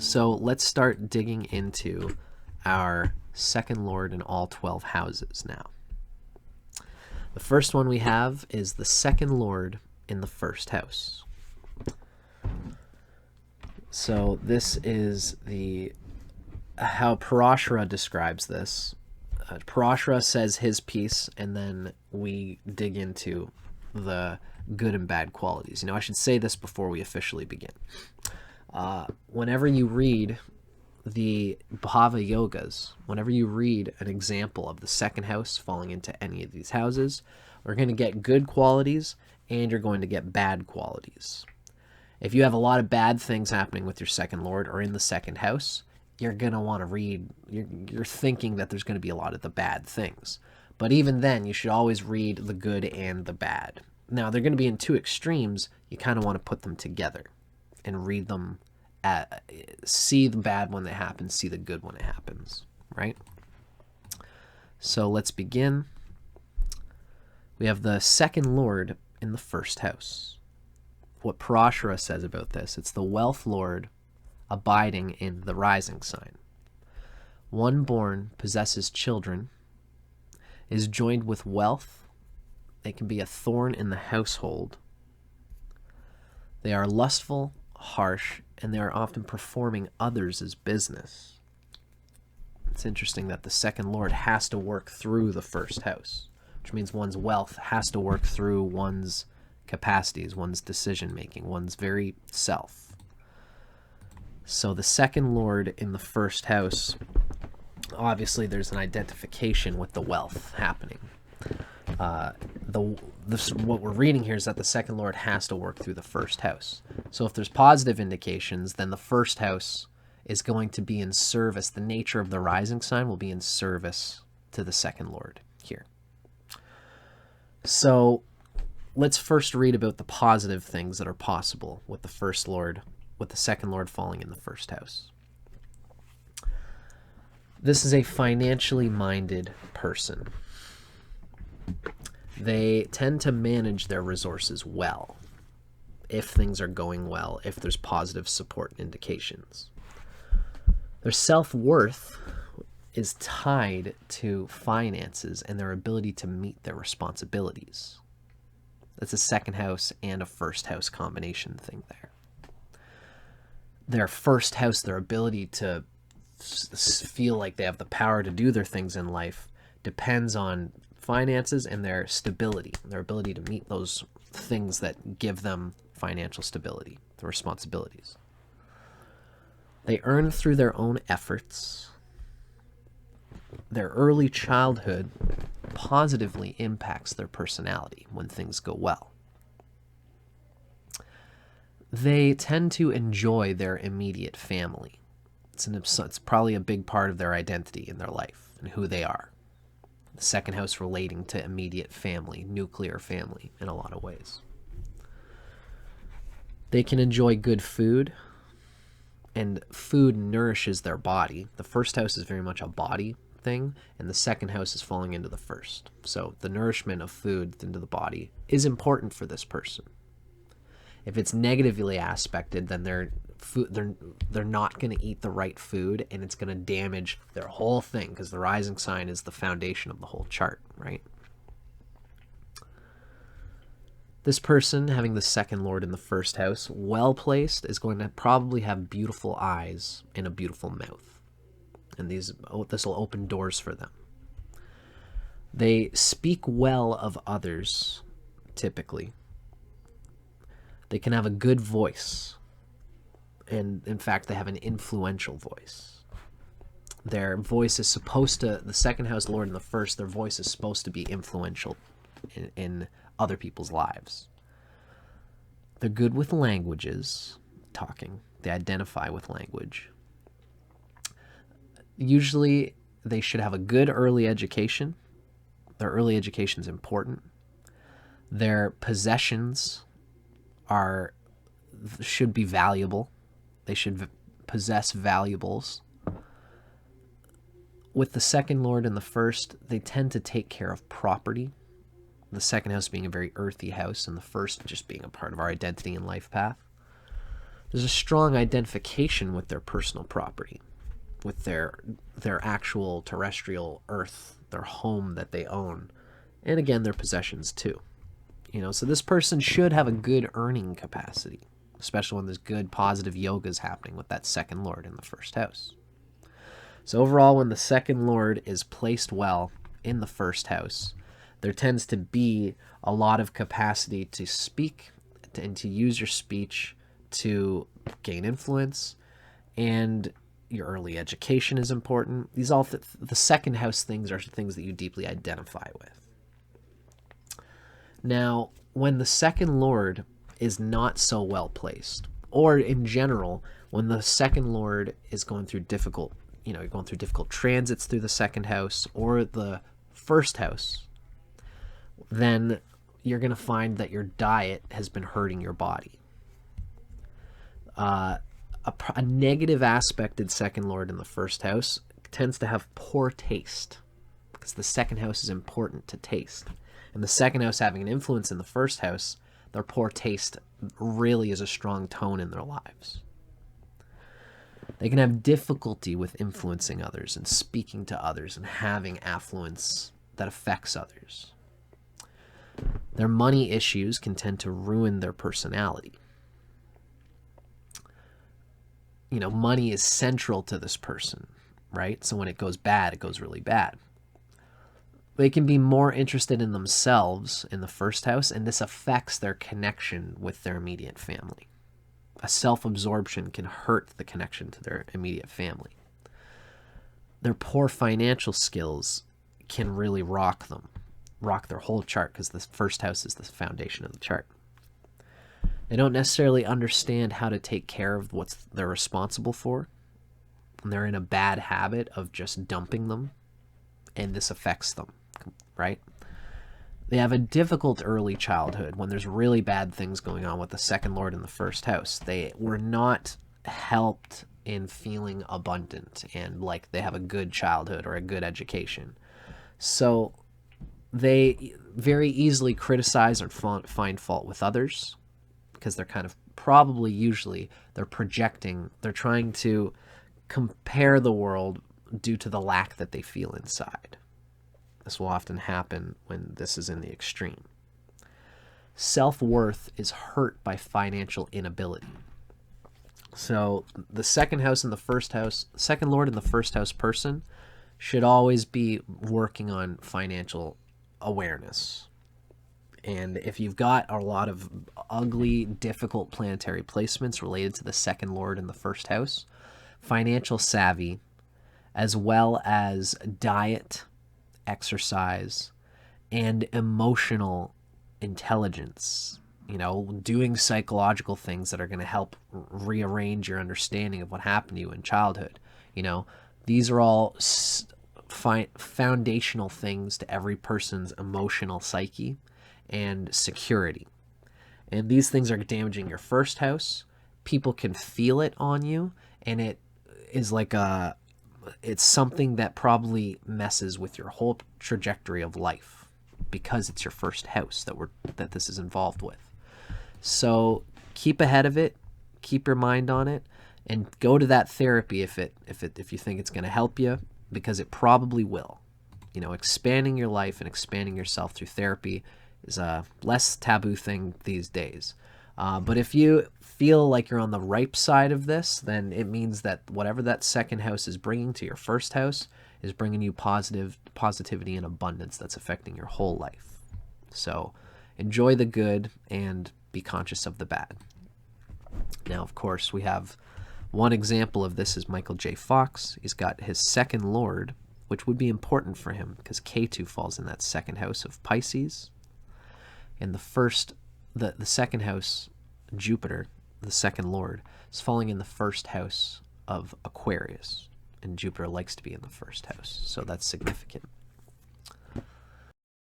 So let's start digging into our second lord in all 12 houses now. The first one we have is the second lord in the first house. So this is how Parashara describes this. Parashara says his piece, and then we dig into the good and bad qualities. I should say this before we officially begin. Whenever you read the Bhava yogas, whenever you read an example of the second house falling into any of these houses, we're going to get good qualities and you're going to get bad qualities. If you have a lot of bad things happening with your second lord or in the second house, you're going to want to read, you're thinking that there's going to be a lot of the bad things. But even then, you should always read the good and the bad. Now, they're going to be in two extremes. You kind of want to put them together and read them, see the bad when it happens, see the good when it happens, right? So let's begin. We have the second lord in the first house. What Parashara says about this, it's the wealth lord abiding in the rising sign. One born possesses children, is joined with wealth. They can be a thorn in the household. They are lustful, harsh, and they are often performing others as business. It's interesting that the second lord has to work through the first house, which means one's wealth has to work through one's capacities, one's decision-making, one's very self. So the second lord in the first house, obviously there's an identification with the wealth happening. What we're reading here is that the second lord has to work through the first house. So if there's positive indications, then the first house is going to be in service. The nature of the rising sign will be in service to the second lord here. So let's first read about the positive things that are possible with the first lord, with the second lord falling in the first house. This is a financially minded person. They tend to manage their resources well if things are going well, if there's positive support indications. Their self-worth is tied to finances and their ability to meet their responsibilities. That's a second house and a first house combination thing there. Their first house, their ability to feel like they have the power to do their things in life, depends on finances and their stability, their ability to meet those things that give them financial stability, the responsibilities. They earn through their own efforts. Their early childhood positively impacts their personality when things go well. They tend to enjoy their immediate family. It's probably a big part of their identity in their life and who they are. The second house relating to immediate family, nuclear family in a lot of ways. They can enjoy good food, and food nourishes their body. The first house is very much a body thing, and the second house is falling into the first. So the nourishment of food into the body is important for this person. If it's negatively aspected, then they're not going to eat the right food, and it's going to damage their whole thing, because the rising sign is the foundation of the whole chart, right? This person, having the second lord in the first house, well placed, is going to probably have beautiful eyes and a beautiful mouth, and this will open doors for them. They speak well of others, typically. They can have a good voice, and in fact, they have an influential voice. Their voice is supposed to, the second house lord and the first, their voice is supposed to be influential in other people's lives. They're good with languages, talking. They identify with language. Usually, they should have a good early education. Their early education is important. Their possessions should be valuable. They should possess valuables. With the second lord and the first, they tend to take care of property. The second house being a very earthy house, and the first just being a part of our identity and life path. There's a strong identification with their personal property, with their actual terrestrial earth, their home that they own, and again, their possessions too. So this person should have a good earning capacity, especially when there's good positive yogas happening with that second lord in the first house. So overall, when the second lord is placed well in the first house, there tends to be a lot of capacity to speak and to use your speech to gain influence, and your early education is important. These all the second house things are things that you deeply identify with. Now, when the second lord is not so well placed, or in general, when the second lord is going through difficult, you're going through difficult transits through the second house or the first house, then you're going to find that your diet has been hurting your body. A negative aspected second lord in the first house tends to have poor taste, because the second house is important to taste. And the second house having an influence in the first house, their poor taste really is a strong tone in their lives. They can have difficulty with influencing others and speaking to others and having affluence that affects others. Their money issues can tend to ruin their personality. Money is central to this person, right? So when it goes bad, it goes really bad. They can be more interested in themselves in the first house, and this affects their connection with their immediate family. A self-absorption can hurt the connection to their immediate family. Their poor financial skills can really rock their whole chart, because the first house is the foundation of the chart. They don't necessarily understand how to take care of what they're responsible for, and they're in a bad habit of just dumping them, and this affects them, right? They have a difficult early childhood when there's really bad things going on with the second lord in the first house. They were not helped in feeling abundant and like they have a good childhood or a good education. So they very easily criticize or find fault with others, because they're kind of usually they're projecting, they're trying to compare the world due to the lack that they feel inside. This will often happen when this is in the extreme. Self-worth is hurt by financial inability. So the second house and the first house, second lord in the first house person should always be working on financial awareness. And if you've got a lot of ugly, difficult planetary placements related to the second lord in the first house, financial savvy, as well as diet, exercise, and emotional intelligence, doing psychological things that are going to help rearrange your understanding of what happened to you in childhood. These are all foundational things to every person's emotional psyche and security. And these things are damaging your first house. People can feel it on you, and it is like it's something that probably messes with your whole trajectory of life, because it's your first house that this is involved with. So keep ahead of it, keep your mind on it, and go to that therapy if you think it's going to help you, because it probably will. Expanding your life and expanding yourself through therapy is a less taboo thing these days. But if you feel like you're on the ripe side of this, then it means that whatever that second house is bringing to your first house is bringing you positivity and abundance that's affecting your whole life. So enjoy the good and be conscious of the bad. Now, of course, we have one example of this is Michael J. Fox. He's got his second lord, which would be important for him because Ketu falls in that second house of Pisces. And the second house, Jupiter, the second lord, is falling in the first house of Aquarius. And Jupiter likes to be in the first house, so that's significant.